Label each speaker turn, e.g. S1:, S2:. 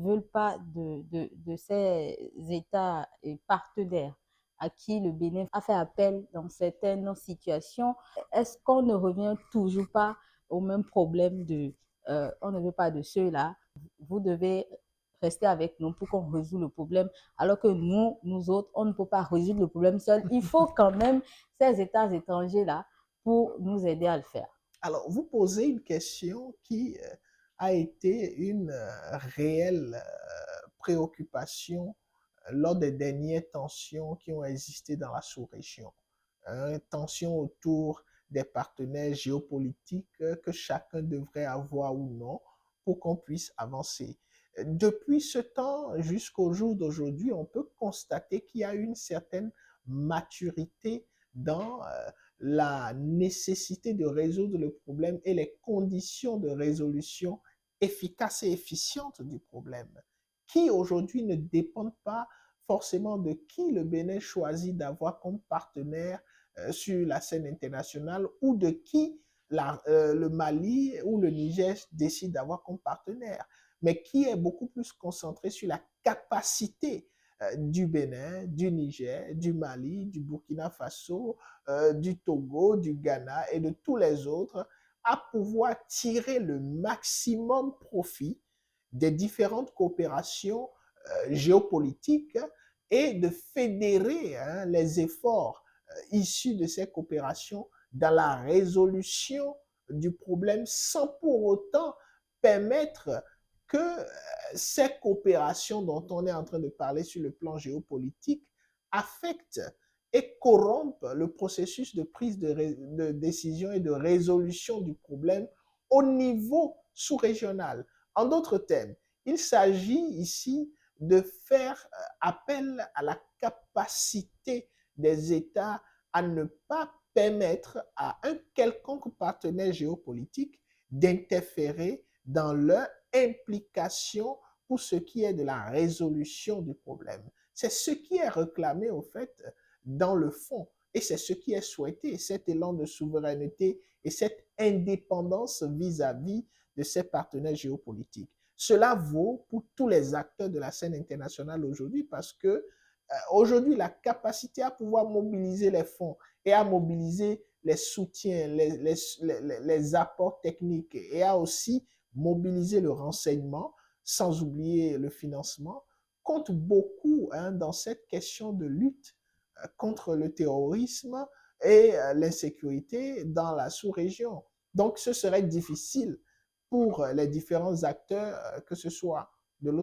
S1: ne veulent pas de ces États partenaires à qui le Bénin a fait appel dans certaines situations. Est-ce qu'on ne revient toujours pas au même problème de on ne veut pas de ceux-là, vous devez rester avec nous pour qu'on résout le problème, alors que nous autres, on ne peut pas résoudre le problème seul. Il faut quand même ces États étrangers-là pour nous aider à le faire.
S2: Alors, vous posez une question qui a été une réelle préoccupation lors des dernières tensions qui ont existé dans la sous-région. Tensions autour des partenaires géopolitiques que chacun devrait avoir ou non pour qu'on puisse avancer. Depuis ce temps jusqu'au jour d'aujourd'hui, on peut constater qu'il y a une certaine maturité dans la nécessité de résoudre le problème et les conditions de résolution efficaces et efficientes du problème, qui aujourd'hui ne dépendent pas forcément de qui le Bénin choisit d'avoir comme partenaire sur la scène internationale ou de qui le Mali ou le Niger décide d'avoir comme partenaire, mais qui est beaucoup plus concentré sur la capacité du Bénin, du Niger, du Mali, du Burkina Faso, du Togo, du Ghana et de tous les autres à pouvoir tirer le maximum profit des différentes coopérations géopolitiques et de fédérer les efforts issus de ces coopérations dans la résolution du problème sans pour autant permettre que ces coopérations dont on est en train de parler sur le plan géopolitique affectent et corrompent le processus de prise de décision et de résolution du problème au niveau sous-régional. En d'autres termes, il s'agit ici de faire appel à la capacité des États à ne pas permettre à un quelconque partenaire géopolitique d'interférer dans leur implication pour ce qui est de la résolution du problème. C'est ce qui est réclamé, au fait, dans le fond. Et c'est ce qui est souhaité, cet élan de souveraineté et cette indépendance vis-à-vis de ses partenaires géopolitiques. Cela vaut pour tous les acteurs de la scène internationale aujourd'hui parce que aujourd'hui, la capacité à pouvoir mobiliser les fonds et à mobiliser les soutiens, les apports techniques et à aussi mobiliser le renseignement, sans oublier le financement, compte beaucoup dans cette question de lutte contre le terrorisme et l'insécurité dans la sous-région. Donc, ce serait difficile pour les différents acteurs, que ce soit